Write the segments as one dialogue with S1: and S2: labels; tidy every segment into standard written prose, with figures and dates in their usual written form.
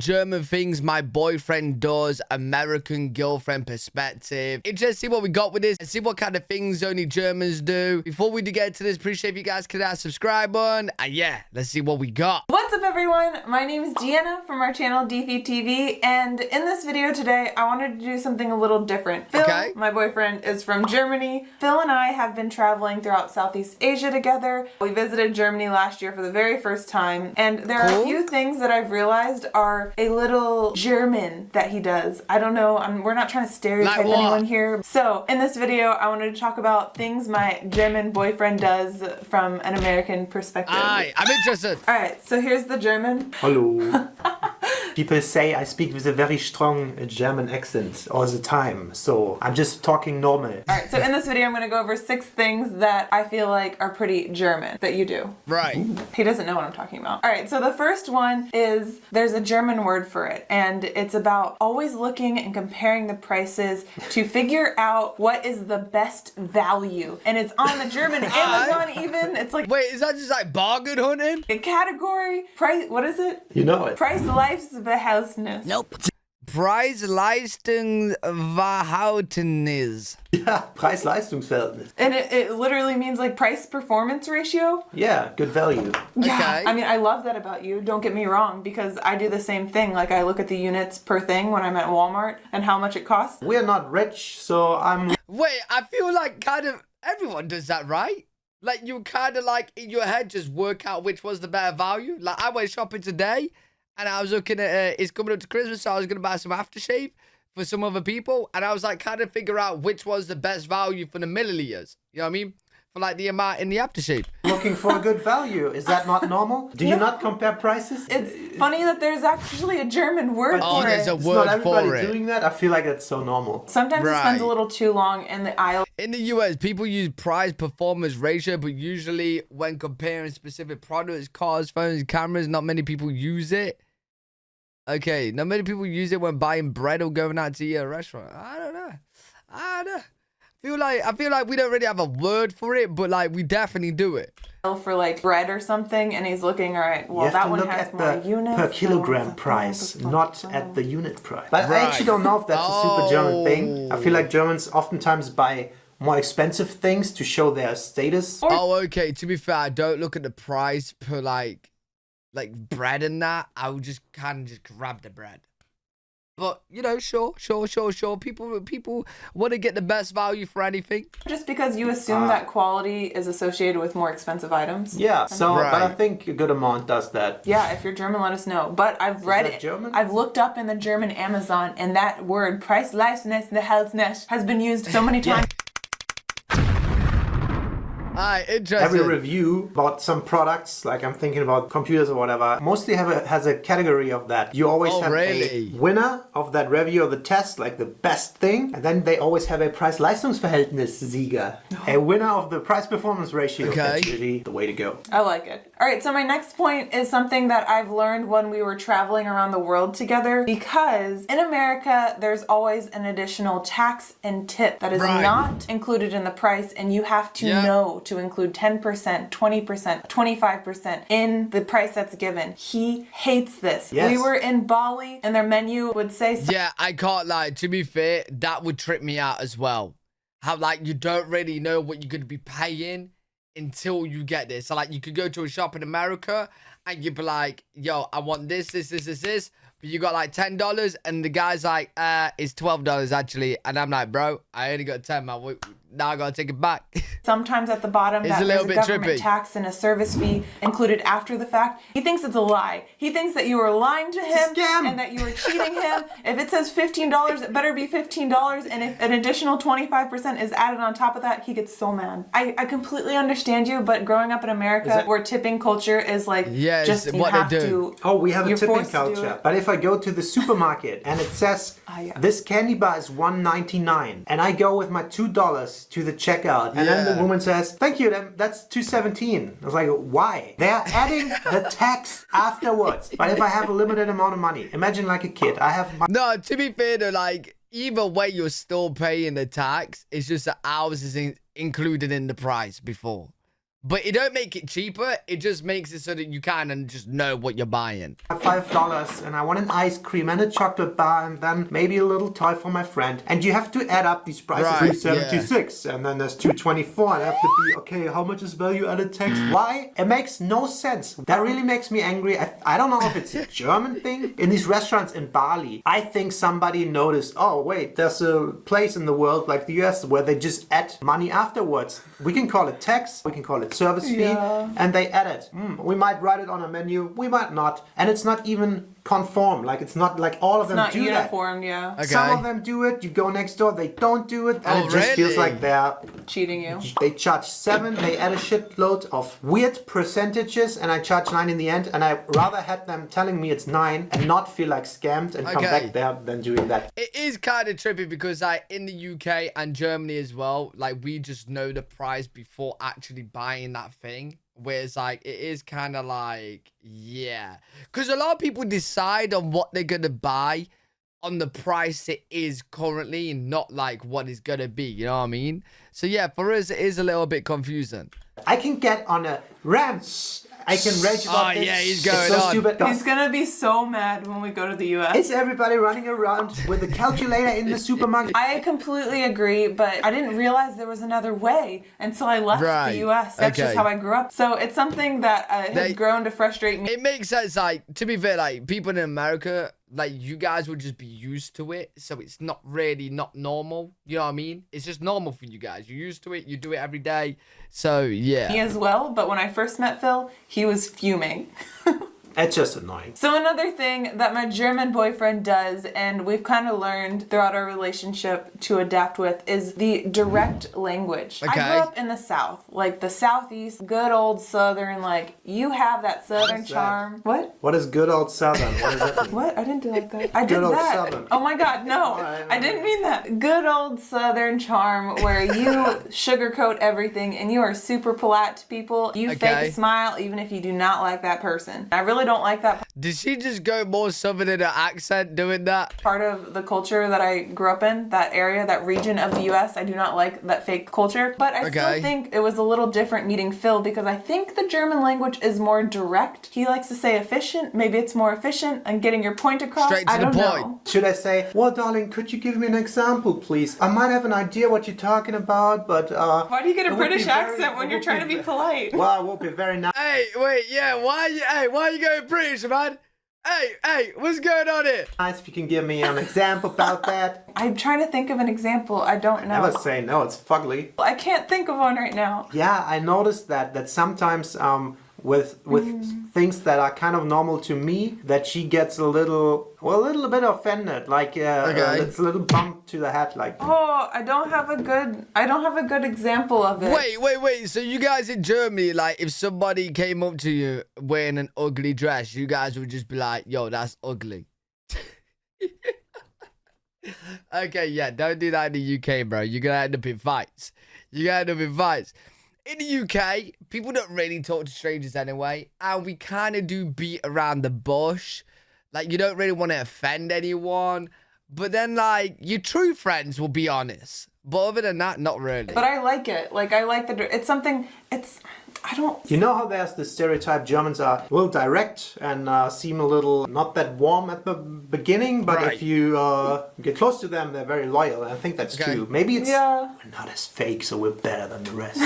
S1: German things my boyfriend does, American girlfriend perspective. Interested to see what we got with this and see what kind of things only Germans do. Before we do get to this, appreciate if you guys can hit that subscribe button. And yeah, let's see what we got.
S2: What's up, everyone? My name is Deanna from our channel DeFeedTV, and in this video today, I wanted to do something a little different. Phil, my boyfriend, is from Germany. Phil and I have been traveling throughout Southeast Asia together. We visited Germany last year for the very first time, and there are a few things that I've realized are a little German that he does. I don't know, we're not trying to stereotype anyone here. So in this video, I wanted to talk about things my German boyfriend does from an American perspective.
S1: I'm interested.
S2: All right, so here's the German.
S3: Hello. People say I speak with a very strong German accent all the time, so I'm just talking normal.
S2: All right, so in this video, I'm going to go over 6 things that I feel like are pretty German that you do.
S1: Right.
S2: Ooh. He doesn't know what I'm talking about. All right, so the first one is there's a German word for it, and it's about always looking and comparing the prices to figure out what is the best value. And it's on the German Amazon even. It's like,
S1: wait, is that just like bargain hunting?
S2: A category, price, what is it?
S3: You know it.
S2: Preis-Leistungsverhältnis.
S1: Nope. Preis-Leistungsverhältnis.
S3: Yeah, Preis-Leistungsverhältnis.
S2: And it literally means like price-performance ratio.
S3: Yeah, good value.
S2: Yeah,
S1: okay.
S2: I mean, I love that about you. Don't get me wrong, because I do the same thing. Like, I look at the units per thing when I'm at Walmart and how much it costs.
S3: We're not rich, so I'm...
S1: Wait, I feel like kind of everyone does that, right? Like, you kind of like in your head just work out which was the better value. Like, I went shopping today and I was looking at, it's coming up to Christmas, so I was going to buy some aftershave for some other people. And I was like, kind of figure out which was the best value for the milliliters. You know what I mean? For like the amount in the aftershave.
S3: Looking for a good value. Is that not normal? Do you not compare prices?
S2: It's funny that there's actually a German word for it.
S1: There's a
S3: It's
S1: word
S3: not
S1: for
S3: everybody
S1: it.
S3: doing that. I feel like that's so normal.
S2: Sometimes it spends a little too long in the aisle.
S1: In the US, people use price performance ratio, but usually when comparing specific products, cars, phones, cameras, not many people use it. Okay, not many people use it when buying bread or going out to eat at a restaurant. I don't know. I feel like we don't really have a word for it, but like we definitely do it.
S2: For like bread or something, and he's looking, all right, well, that one has more units.
S3: Per kilogram price, not at the unit price. But I actually don't know if that's a super German thing. I feel like Germans oftentimes buy more expensive things to show their status.
S1: Oh, okay. To be fair, I don't look at the price per like bread and that. I would just kind of just grab the bread. But, you know, sure. People want to get the best value for anything.
S2: Just because you assume that quality is associated with more expensive items.
S3: Yeah, so, but I think a good amount does that.
S2: Yeah, if you're German, let us know. But I've read it.
S3: German?
S2: I've looked up in the German Amazon, and that word, Preis-Leistungsverhältnis, has been used so many times.
S1: Interesting.
S3: Every review about some products, like I'm thinking about computers or whatever, mostly has a category of that. You always have a winner of that review or the test, like the best thing, and then they always have a Preis-Leistungsverhältnis-Sieger, a winner of the price-performance ratio.
S1: Okay.
S3: That's usually the way to go.
S2: I like it. All right, so my next point is something that I've learned when we were traveling around the world together, because in America, there's always an additional tax and tip that is not included in the price, and you have to know to include 10%, 20%, 25% in the price that's given. He hates this.
S3: Yes.
S2: We were in Bali and their menu would say...
S1: Yeah, I can't lie. To be fair, that would trip me out as well. How like you don't really know what you're going to be paying until you get this. So like you could go to a shop in America and you'd be like, yo, I want this. But you got like $10 and the guy's like, it's $12 actually. And I'm like, bro, I only got 10, man. Now I gotta take it back.
S2: Sometimes at the bottom that there's a government tax and a service fee included after the fact. He thinks it's a lie. He thinks that you were lying to him and that you were cheating him. If it says $15, it better be $15. And if an additional 25% is added on top of that, he gets so mad. I completely understand you, but growing up in America where tipping culture is like just you have to.
S3: Oh, we have a tipping culture. But if I go to the supermarket and it says this candy bar is $1.99 and I go with my $2 to the checkout and then the woman says, thank you, that's $2.17. I was like, why? They're adding the tax afterwards. But if I have a limited amount of money, imagine like a kid, I have my...
S1: No, to be fair though, like either way you're still paying the tax. It's just that ours is included in the price before. But it don't make it cheaper. It just makes it so that you can and just know what you're buying.
S3: $5 and I want an ice cream and a chocolate bar and then maybe a little toy for my friend. And you have to add up these prices.
S1: Right,
S3: 276 and then there's 224 and I have to be, okay, how much is value added tax? Why? It makes no sense. That really makes me angry. I don't know if it's a German thing. In these restaurants in Bali, I think somebody noticed, oh wait, there's a place in the world like the US where they just add money afterwards. We can call it tax, we can call it service fee, and they add it. We might write it on a menu, we might not, and it's not even conform. Like it's not like all of them do that.
S2: It's not uniform, yeah.
S1: Okay.
S3: Some of them do it. You go next door, they don't do it, and it just feels like they're
S2: cheating you.
S3: They charge 7. They add a shitload of weird percentages, and I charge 9 in the end. And I rather had them telling me it's 9 and not feel like scammed and come back there than doing that.
S1: It is kind of trippy because like in the UK and Germany as well, like we just know the price before actually buying that thing. Whereas like it is kind of like, yeah, because a lot of people decide on what they're gonna buy on the price it is currently, not like what it's gonna be, you know what I mean? So yeah, for us it is a little bit confusing.
S3: I can get on a ramp. I can rage about this.
S1: Yeah, he's going
S3: it's so
S1: on.
S3: stupid.
S2: He's gonna be so mad when we go to the US.
S3: It's everybody running around with a calculator in the supermarket.
S2: I completely agree, but I didn't realize there was another way until I left the US. That's just how I grew up. So it's something that has grown to frustrate me.
S1: It makes sense. Like, to be fair, like people in America, like you guys would just be used to it, so it's not really not normal. You know what I mean? It's just normal for you guys. You're used to it. You do it every day. So yeah.
S2: Me as well. But when I first met Phil, he was fuming.
S3: It's just annoying.
S2: So another thing that my German boyfriend does, and we've kind of learned throughout our relationship to adapt with, is the direct language.
S1: Okay.
S2: I grew up in the South, like the Southeast, good old Southern, like you have that Southern charm. What?
S3: What is good old Southern? What is that?
S2: What? I didn't do like that. I did
S3: Good old
S2: that.
S3: Southern.
S2: Oh my God, no. I didn't mean that. Good old Southern charm where you sugarcoat everything and you are super polite to people. You fake a smile even if you do not like that person. I really don't like that.
S1: Did she just go more Southern in her accent doing that?
S2: Part of the culture that I grew up in, that area, that region of the US, I do not like that fake culture. But I still think it was a little different meeting Phil because I think the German language is more direct. He likes to say efficient. Maybe it's more efficient and getting your point across.
S1: Straight to the point.
S2: Know.
S3: Should I say, well, darling, could you give me an example, please? I might have an idea what you're talking about, but
S2: why do you get a British accent when you're trying to be polite?
S3: Well, I won't be very nice.
S1: Hey, wait, yeah, why are you going British, man? Hey, what's going on here?
S3: Nice if you can give me an example about that.
S2: I'm trying to think of an example. I don't know.
S3: Never say no, it's fugly.
S2: I can't think of one right now.
S3: Yeah, I noticed that sometimes with things that are kind of normal to me, that she gets a little bit offended, like it's a little bump to the head, like.
S2: Oh, I don't have a good example of it.
S1: Wait. So you guys in Germany, like, if somebody came up to you wearing an ugly dress, you guys would just be like, "Yo, that's ugly." Okay, yeah, don't do that in the UK, bro. You're gonna end up in fights. In the UK, people don't really talk to strangers anyway, and we kind of do beat around the bush. Like, you don't really want to offend anyone, but then, like, your true friends will be honest. But other than that, not really.
S2: But I like it. Like, I like it's something, I don't...
S3: You know how there's the stereotype Germans are a little direct and seem a little not that warm at the beginning, but if you get close to them, they're very loyal. And I think that's true. Maybe it's we're not as fake, so we're better than the rest.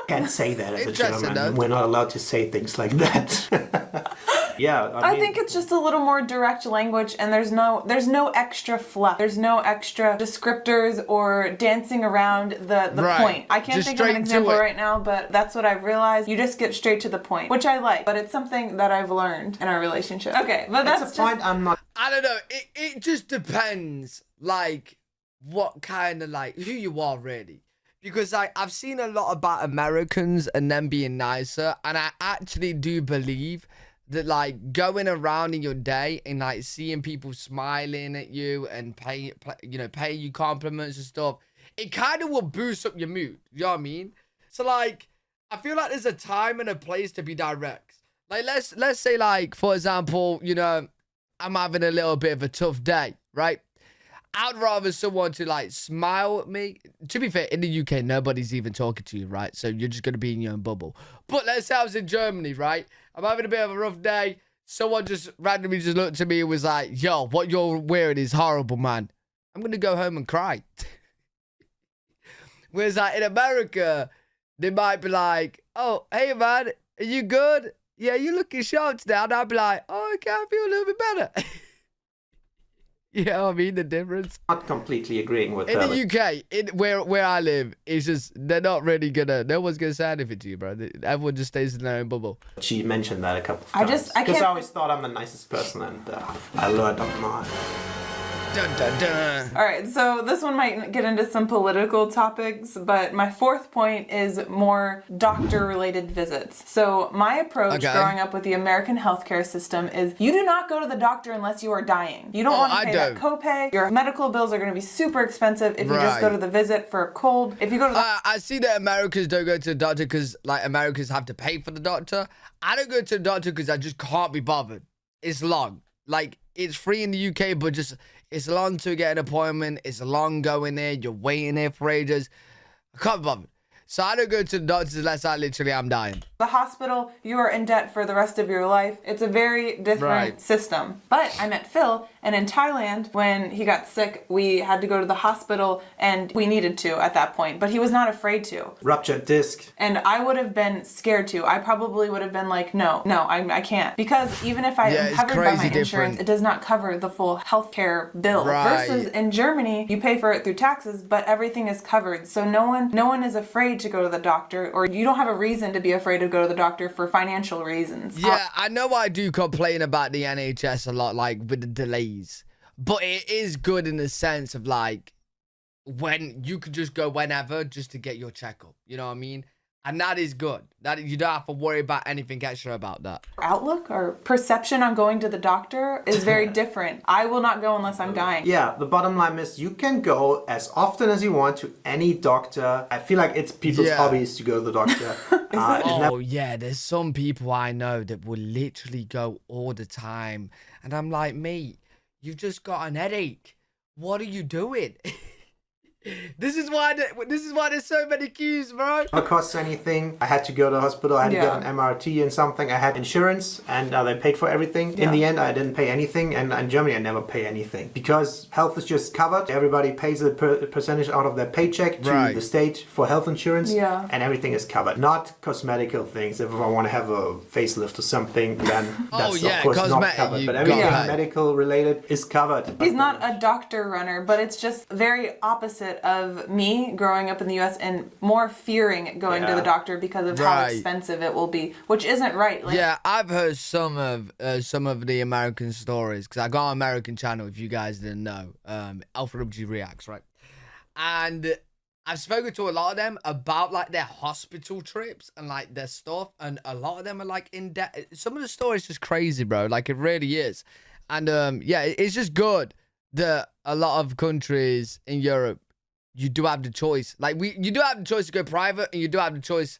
S3: Can't say that as a German. Though. We're not allowed to say things like that. Yeah,
S2: I think it's just a little more direct language, and there's no extra fluff. There's no extra descriptors or dancing around the point. I can't think of an example right now, but that's what I've realized. You just get straight to the point, which I like, but it's something that I've learned in our relationship. Okay, but that's
S3: a point I'm not.
S1: I don't know. It just depends, like, what kind of, like, who you are really. Because I've seen a lot about Americans and them being nicer, and I actually do believe that, like, going around in your day and, like, seeing people smiling at you and paying you compliments and stuff, it kind of will boost up your mood. You know what I mean? So, like, I feel like there's a time and a place to be direct. Like, let's say, like, for example, you know, I'm having a little bit of a tough day, right? I'd rather someone to like smile at me. To be fair, in the UK, nobody's even talking to you, right? So you're just going to be in your own bubble. But let's say I was in Germany, right? I'm having a bit of a rough day. Someone just randomly just looked at me and was like, yo, what you're wearing is horrible, man. I'm going to go home and cry. Whereas like in America, they might be like, oh, hey, man, are you good? Yeah, you looking sharp today. And I'd be like, oh, okay, I feel a little bit better. You know what I mean? The difference.
S3: Not completely agreeing with
S1: in
S3: that.
S1: the UK, where I live, it's just they're not really gonna. No one's gonna say anything to you, bro. Everyone just stays in their own bubble.
S3: She mentioned that a couple of times. Because I always thought I'm the nicest person, and I learned I'm not.
S1: Dun, dun, dun.
S2: All right, so this one might get into some political topics, but my fourth point is more doctor-related visits. So my approach growing up with the American healthcare system is you do not go to the doctor unless you are dying. You don't want to pay that copay. Your medical bills are going to be super expensive if you just go to the visit for a cold. If you go to the
S1: I see that Americans don't go to the doctor because like Americans have to pay for the doctor. I don't go to the doctor because I just can't be bothered. It's long. Like, it's free in the UK, but just, it's long to get an appointment. It's long going there. You're waiting there for ages. I can't be bothered. So I don't go to the doctors unless I literally am dying.
S2: The hospital, you are in debt for the rest of your life. It's a very different system. But I met Phil, and in Thailand, when he got sick, we had to go to the hospital, and we needed to at that point. But he was not afraid to.
S3: Ruptured disc.
S2: And I would have been scared to. I probably would have been like, no, I can't. Because even if I am covered by my insurance, it does not cover the full healthcare bill. Versus in Germany, you pay for it through taxes, but everything is covered. So no one is afraid to go to the doctor, or you don't have a reason to be afraid to go to the doctor for financial reasons.
S1: Yeah, I know I do complain about the NHS a lot, like with the delays, but it is good in the sense of like when you could just go whenever just to get your checkup. You know what I mean? And that is good. That you don't have to worry about anything extra about that.
S2: Outlook or perception on going to the doctor is very different. I will not go unless I'm dying.
S3: Yeah, the bottom line is you can go as often as you want to any doctor. I feel like it's people's hobbies to go to the doctor.
S1: Yeah, there's some people I know that will literally go all the time. And I'm like, mate, you've just got an headache. What are you doing? This is why there's so many queues, bro.
S3: It costs anything. I had to go to the hospital. I had to get an MRT and something. I had insurance, and they paid for everything. In the end, I didn't pay anything, and in Germany, I never pay anything because health is just covered. Everybody pays a percentage out of their paycheck to the state for health insurance, and everything is covered. Not cosmetical things. If I want to have a facelift or something, then that's of course not covered. But everything medical related is covered.
S2: He's not a doctor runner, but it's just very opposite of me growing up in the US and more fearing going to the doctor because of how expensive it will be, which isn't right. Like,
S1: I've heard some of the American stories because I got an American channel, if you guys didn't know, Alpha G Reacts, right? And I've spoken to a lot of them about like their hospital trips and like their stuff, and a lot of them are like in debt. Some of the stories just crazy, bro. Like it really is. And it's just good that a lot of countries in Europe, you do have the choice. Like you do have the choice to go private, and you do have the choice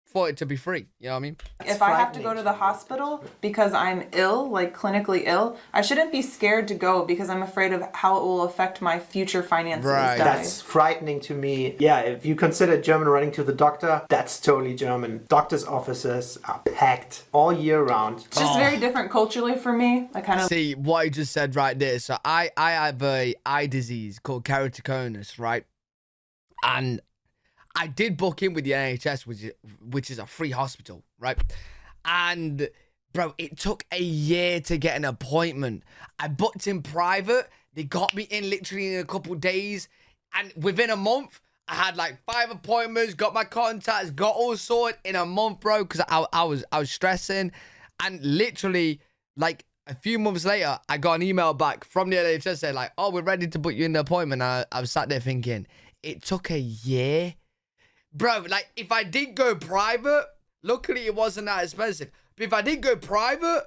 S1: for it to be free. You know what I mean?
S2: If I have to go to the hospital because I'm ill, like clinically ill, I shouldn't be scared to go because I'm afraid of how it will affect my future finances.
S3: That's frightening to me. Yeah, if you consider German running to the doctor, that's totally German. Doctors' offices are packed all year round.
S2: It's just very different culturally for me. I kind of
S1: see what you just said right there. So I have a eye disease called keratoconus, right? And I did book in with the NHS, which is a free hospital, right? And, bro, it took a year to get an appointment. I booked in private. They got me in literally in a couple days. And within a month, I had like 5 appointments, got my contacts, got all sorted in a month, bro, because I was stressing. And literally, like, a few months later, I got an email back from the NHS saying, like, oh, we're ready to book you in the appointment. I was sat there thinking, it took a year. Bro, like, if I did go private, luckily it wasn't that expensive. But if I did go private,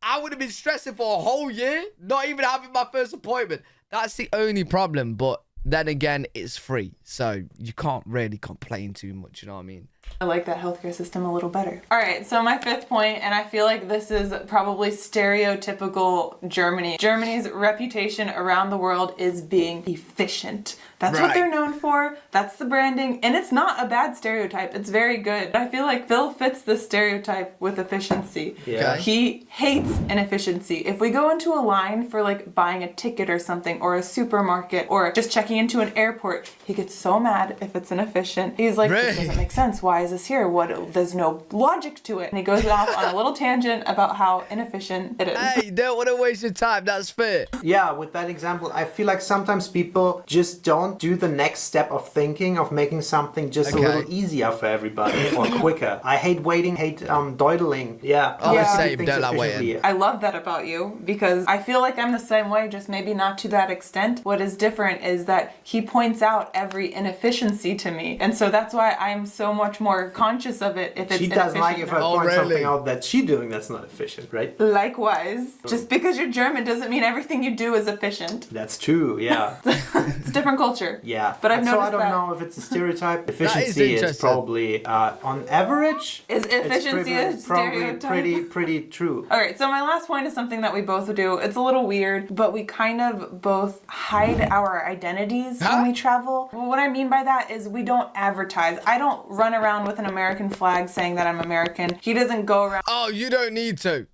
S1: I would have been stressing for a whole year, not even having my first appointment. That's the only problem. But then again, it's free. So you can't really complain too much, you know what I mean?
S2: I like that healthcare system a little better. All right, so my fifth point, and I feel like this is probably stereotypical Germany. Germany's reputation around the world is being efficient. That's what they're known for. That's the branding. And it's not a bad stereotype. It's very good. I feel like Phil fits the stereotype with efficiency.
S3: Yeah.
S2: He hates inefficiency. If we go into a line for like buying a ticket or something, or a supermarket, or just checking into an airport, he gets so mad if it's inefficient. He's like, this doesn't make sense. Why is this here? There's no logic to it. And he goes off on a little tangent about how inefficient it is.
S1: Hey, don't want to waste your time. That's fair.
S3: Yeah, with that example, I feel like sometimes people just don't do the next step of thinking of making something just a little easier for everybody or quicker. I hate waiting, hate dawdling. Yeah.
S1: Same. Don't like waiting.
S2: I love that about you because I feel like I'm the same way, just maybe not to that extent. What is different is that he points out every inefficiency to me. And so that's why I'm so much more conscious of it if it's
S3: She doesn't like if I point something out that she's doing that's not efficient, right?
S2: Likewise. Just because you're German doesn't mean everything you do is efficient.
S3: That's true, yeah.
S2: It's a different culture.
S3: Yeah.
S2: But I've noticed
S3: I don't know if it's a stereotype. Efficiency is probably, on average,
S2: is efficiency a stereotype?
S3: Probably pretty true.
S2: All right, so my last point is something that we both do. It's a little weird, but we kind of both hide our identities when we travel. What I mean by that is we don't advertise. I don't run around with an American flag saying that I'm American. He doesn't go around.
S1: Oh, you don't need to.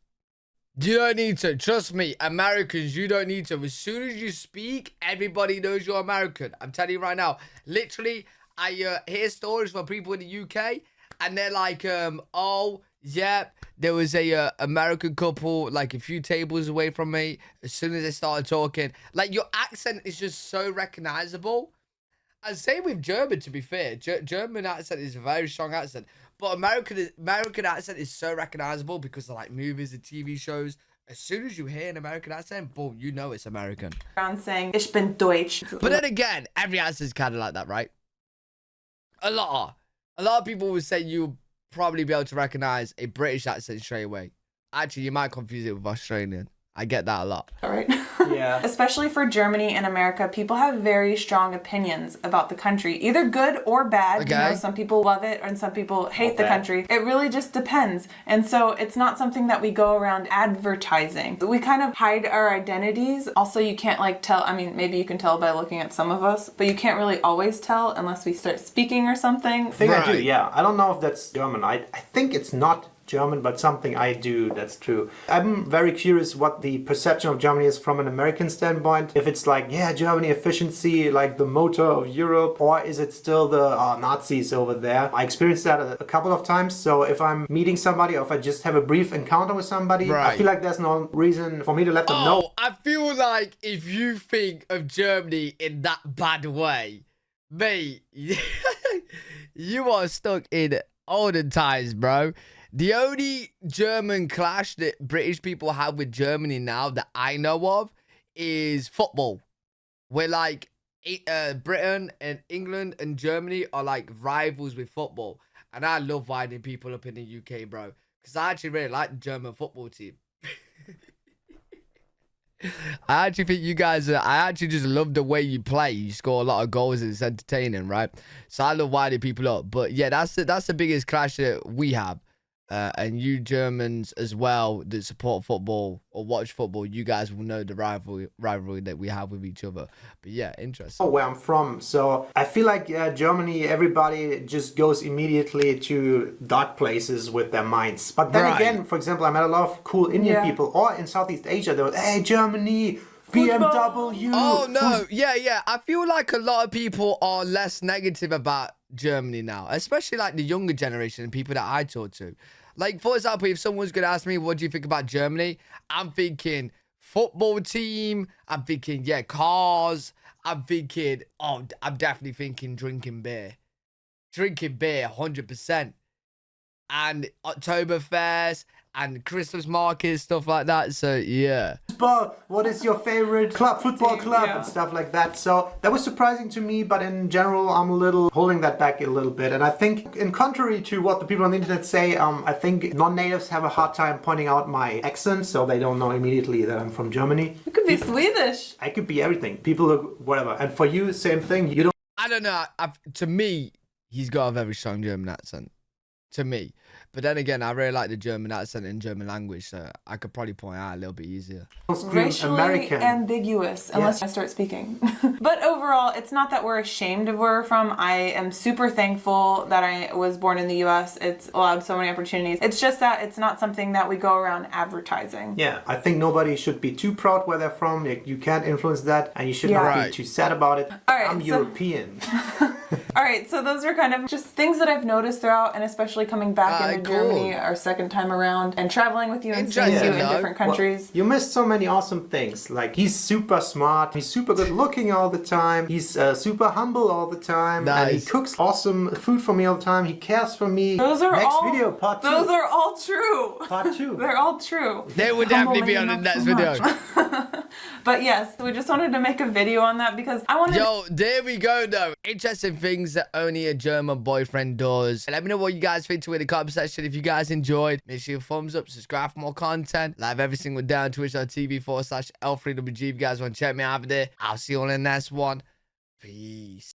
S1: You don't need to. Trust me, Americans, you don't need to. As soon as you speak, everybody knows you're American. I'm telling you right now. Literally, I hear stories from people in the UK, and they're like, oh, yeah, there was a American couple like a few tables away from me. As soon as they started talking, like your accent is just so recognizable. And same with German, to be fair. German accent is a very strong accent. But American accent is so recognizable because of like movies and TV shows. As soon as you hear an American accent, boom, you know it's American.
S2: Around saying, Ich bin Deutsch.
S1: But then again, every accent is kind of like that, right? A lot of people would say you'll probably be able to recognize a British accent straight away. Actually, you might confuse it with Australian. I get that a lot.
S2: All right.
S3: Yeah.
S2: Especially for Germany and America, people have very strong opinions about the country, either good or bad.
S1: Okay.
S2: You know, some people love it and some people hate the country. It really just depends. And so it's not something that we go around advertising. We kind of hide our identities. Also, you can't like tell, I mean, maybe you can tell by looking at some of us, but you can't really always tell unless we start speaking or something.
S3: I think I do, yeah. I don't know if that's German. I think it's not German, but something I do, that's true. I'm very curious what the perception of Germany is from an American standpoint. If it's like, yeah, Germany efficiency, like the motor of Europe, or is it still the Nazis over there? I experienced that a couple of times, so if I'm meeting somebody or if I just have a brief encounter with somebody, I feel like there's no reason for me to let them know.
S1: I feel like if you think of Germany in that bad way, mate, you are stuck in olden times, bro. The only German clash that British people have with Germany now that I know of is football. Where like Britain and England and Germany are like rivals with football. And I love winding people up in the UK, bro. Because I actually really like the German football team. I actually think you guys, I actually just love the way you play. You score a lot of goals and it's entertaining, right? So I love winding people up. But yeah, that's the biggest clash that we have. And you Germans as well that support football or watch football, you guys will know the rivalry that we have with each other. But yeah, interesting.
S3: Where I'm from, so I feel like Germany, everybody just goes immediately to dark places with their minds. But then again, for example, I met a lot of cool Indian people, or in Southeast Asia, they were, hey, Germany, BMW.
S1: Oh no, yeah. I feel like a lot of people are less negative about Germany now, especially like the younger generation and people that I talk to. Like, for example, if someone's gonna ask me, what do you think about Germany? I'm thinking football team. I'm thinking, yeah, cars. I'm thinking, I'm definitely thinking drinking beer. Drinking beer, 100%. And Oktoberfest and Christmas markets, stuff like that. So yeah.
S3: Football, what is your favorite football club and stuff like that. So that was surprising to me, but in general, I'm a little holding that back a little bit. And I think, in contrary to what the people on the internet say, I think non-natives have a hard time pointing out my accent, so they don't know immediately that I'm from Germany.
S2: You could be Swedish.
S3: I could be everything. People look whatever. And for you, same thing. You don't.
S1: I don't know. To me, he's got a very strong German accent. To me. But then again, I really like the German accent in German language, so I could probably point out a little bit easier.
S2: Racially
S3: American.
S2: ambiguous, unless I start speaking. But overall, it's not that we're ashamed of where we're from. I am super thankful that I was born in the US. It's allowed so many opportunities. It's just that it's not something that we go around advertising.
S3: Yeah, I think nobody should be too proud where they're from. You can't influence that, and you should not be too sad about it.
S2: All right,
S3: I'm European.
S2: All right, so those are kind of just things that I've noticed throughout, and especially coming back into Germany our second time around and traveling with you and seeing you in different countries.
S3: Well, you missed so many awesome things. Like, he's super smart, he's super good looking all the time, he's super humble all the time, and he cooks awesome food for me all the time, he cares for me.
S2: Those are
S3: next
S2: all,
S3: video, part 2.
S2: Those are all true.
S3: Part 2.
S2: They're all true.
S1: They would definitely be on the next video.
S2: But yes, we just wanted to make a video on that because I wanted.
S1: Yo, there we go though. Interesting things that only a German boyfriend does. Let me know what you guys think in the comment section. If you guys enjoyed, make sure you thumbs up, subscribe for more content. Live every single day on twitch.tv/L3WG. If you guys want to check me out there, I'll see you on the next one. Peace.